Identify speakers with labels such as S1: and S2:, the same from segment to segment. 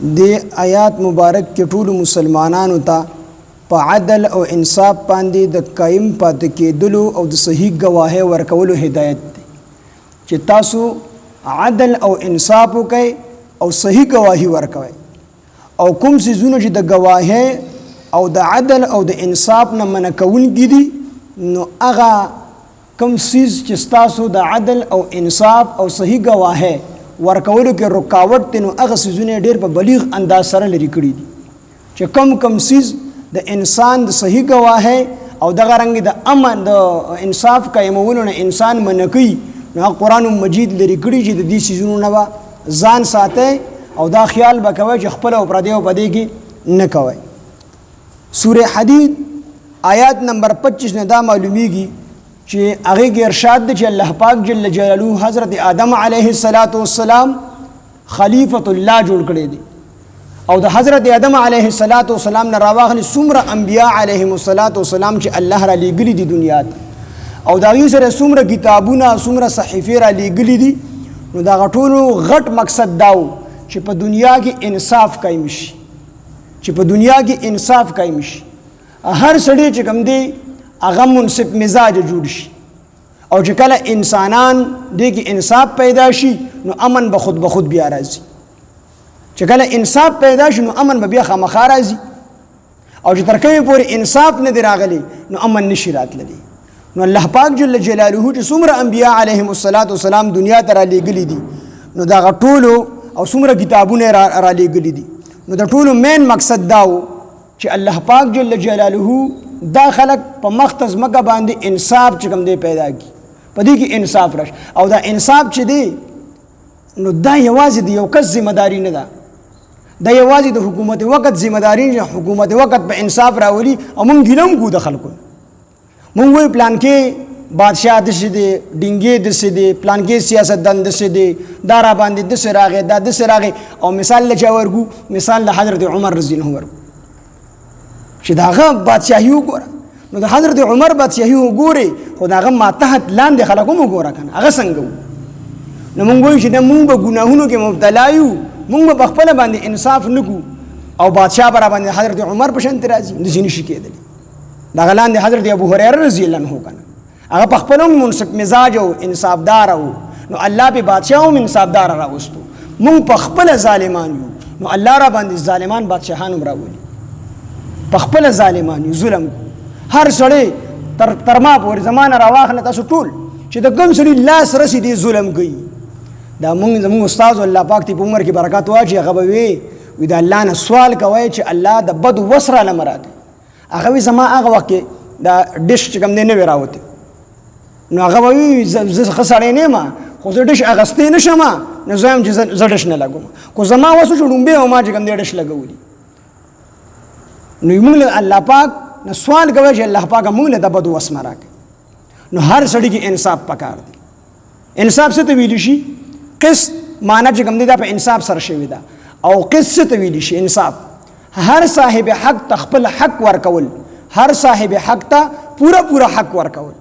S1: د آیات مبارک کې ټول مسلمانانو ته په عدل او انصاف باندې د قائم پاتې کېدلو او د صحیح گواهی ورکولو هدایت دی چې تاسو عدل او انصاف وکئ او صحیح گواهی ورکوئ او کوم څیزونه چې د گواهی او د عدل او د انصاف نه منع کوونکي دي نو هغه کوم څیز چې تاسو د عدل او انصاف او صحیح گواهی ورکولو کې رکاوټ دی نو هغه څیزونه ډېر په بلیغ انداز سره لرې کړي دي چې کوم څیز د انسان د صحیح گواهی او دغه رنګ د امن د انصاف قایمولو نه انسان منع کوي نو قرآن مجید لرې کړي چې د دې څیزونو نه به ځان ساتئ او دا خیال به کوئ چې خپله او پردی او په دې کې نه کوئ. سوره حدید آیات نمبر 25 نه دا معلومیږي چې هغې کې ارشاد دی چې الله پاک جل جلاله حضرت آدم علیه السلام خلیفۃ الله جوړ کړی دی او د حضرت آدم علیه السلام نه راواخلي څومره انبیا علیهم السلام چې الله را لیږلي دي دنیا ته او د هغې سره څومره کتابونه څومره صحیفې را لیږلي دي نو د هغه ټولو غټ مقصد دا و چې په دنیا کې انصاف قایم شي چې په دنیا کې انصاف قایم شي هر سړی چې کوم دی هغه منصف مزاج جوړ شي او چې کله انسانان دې کې انصاف پیدا شي نو امن به خود بیا راځي چې کله انصاف پیدا شي نو امن به بیا خامخا راځي او چې تر کومه پورې انصاف نه دی راغلی نو امن نشي راتللی نو الله پاک جل جلاله چې څومره انبیا علیهم السلام دنیا ته را لیږلي دي نو دا ټولو او څومره کتابونه را لیږلي دي نو د ټولو مین مقصد دا و چې الله پاک جل جلاله دا خلق په مختص مکه باندې انصاف چې کوم دی پیدا کی په دې کې انصاف راشي او دا انصاف چې دی نو دا یوازې د یو کس ذمہ داری نه ده دا یوازې د حکومت وخت ذمہ داری نه حکومت وخت په انصاف راولي او مونږ ګیلم کو د خلکو مونږ وی پلان کې بادشاہ د څه دی ډینګې د څه دی پلان کې سیاستدان د څه دی دا را باندې د څه راغی دا د څه راغی او مثال لچا ورګو مثال د حضرت عمر رضی الله عنه چې داغه بادشاہي وګوره نو د حضرت عمر بادشاہي وګوري خو داغه ماتحت لاندې خلکو وګوره کنه هغه څنګه نو مونږ وایو چې مونږ به ګناهونو کې مبتلا یو مونږ به خپل باندې انصاف نکو او بادشاہ پر باندې حضرت عمر په شان راځي د ځینې شي کېدل داغه لاندې حضرت ابو هريره رضی الله عنه کنه هغه په خپل منصف مزاج او انصافدار او نو الله به بادشاہ هم انصافدار راوستو مونږ په خپل ظالمان یو نو الله را باندې ظالمان بادشاہان هم راولي په خپل ظالمان یو ظلم هر سړی تر ما پورې زمانه راواخله تاسو ټول چې د کوم سړي لاس رسېدي ظلم کوي دا زموږ استاد الله پاک تی په عمر کې برکات واچي هغه به وي د الله نه سوال کوي چې الله د بد وسره له مراد هغه وي زما هغه وخت کې دا ډش چې کوم دی نه وي راوتی نو هغه به وي زه ښه سړی نه یم خو زه ډش اخیستی نه شم نو زه یم چې زه ډش نه لګوم خو زما وس وشو ډومبې او ما چې کوم دی ډش لګولي نو موږ له الله پاک نه سوال کوي چې الله پاک موږ له د بد وس نه راکړي نو هر سړي کې انصاف پکار دی انصاف څه ته ویلی شي قسط معنی چې کوم دی دا په انصاف سره شوی ده او قسط څه ته ویلی شي انصاف هر صاحب حق ته خپل حق ورکول هر صاحب حق ته پورا حق ورکول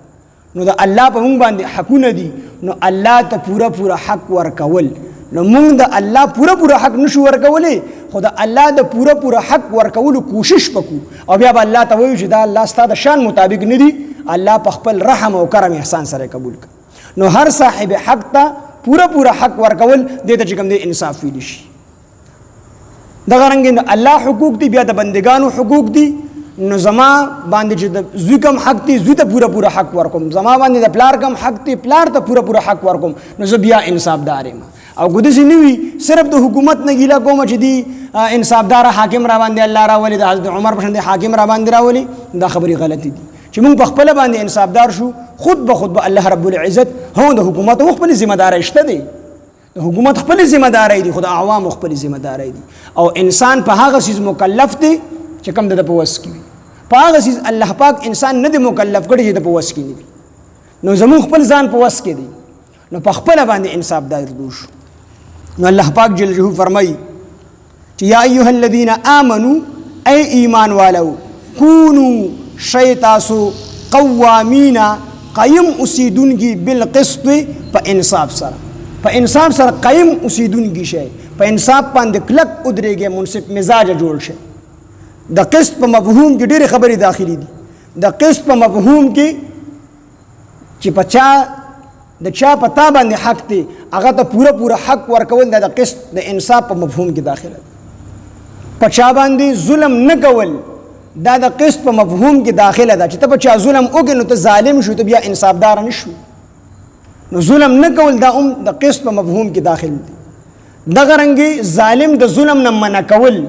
S1: نو د الله په موږ باندې حقونه دي نو الله ته پورا حق ورکول نو موږ د الله پورا حق نشو ورکولې خو د الله د پورا حق ورکولو کوشش وکړو او بیا به الله ته وایو چې دا الله ستاسو د شان مطابق نه دي الله په خپل رحم او کرم احسان سره قبول کړي نو هر صاحب حق ته پورا حق ورکول دې ته چې کوم دی انصاف ویل شي دغه رنګ الله حقوق دي بیا د بندگانو حقوق دي نو زما باندې چې د زوی کم حق دي زوی ته پورا حق ورکوم زما باندې د پلار کم حق دي پلار ته پورا حق ورکوم نو زه بیا انصافدار یم او ګدسې نه وي صرف د حکومت نه ګیله کوم چې دی انصافدار حاکم را باندې الله راولي د حضرت عمر په شان حاکم را باندې راولي دا خبرې غلطې دي چې موږ په خپل باندې انصافدار شو خود به الله رب العزت هو د حکومت خپل ذمہ دار شته دی د حکومت خپل ذمہ دار دی خو د عوام خپل ذمہ دار دی او انسان په هغه چیز مکلف دی چې کوم د په وس کې په هغه چیز الله پاک انسان نه دی مکلف کړی چې د په وس کې نه نو زموږ خپل ځان په وس کې دی نو په خپل باندې انصافدار شو نو الله پاک جل جلاله فرمایي چې یا ایها الذین آمنو ای ایمان والو کونو شیتاسو قوامینا قیم اوسیدونکي بالقسط په انصاف سره په انصاف سره قایم اوسیدونکي شئ، په انصاف باندې کلک ودرېږئ، منصف مزاجه جوړ شئ. د قسط په مفهوم کې ډېرې خبرې داخلي دي. د قسط په مفهوم کې چې د چا په تا باندې حق دی هغه ته پوره حق ورکول دا د قسط د انصاف په مفهوم کې داخله ده. په چا باندې ظلم نه کول دا د قسط په مفهوم کې داخله ده. چې ته په چا ظلم وکړې نو ته ظالم شو، ته بیا انصافدار نه شو. نو ظلم نه کول دا هم د قسط په مفهوم کې داخل دی. دغه رنګې ظالم د ظلم نه منع کول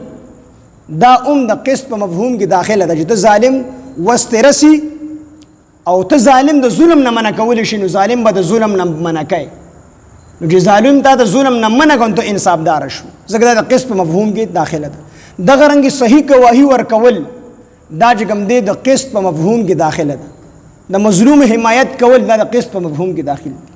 S1: دا هم د قسط په مفهوم کې داخله ده. چې ته ظالم وسته رسی او ته ظالم د ظلم نه منع کولی شي، نو ظالم به د ظلم نه منع کوي. نو چې ظالم تا د ظلم نه منع کړ ته انصافدار شو، ځکه دا د قسط په مفهوم کې داخله ده. دغه رنګې صحیح ګواهي ورکول دا چې کوم دی د قسط په مفهوم کې داخله ده. د مظلوم حمایت کول دا د قسط په مفهوم کې داخل دی.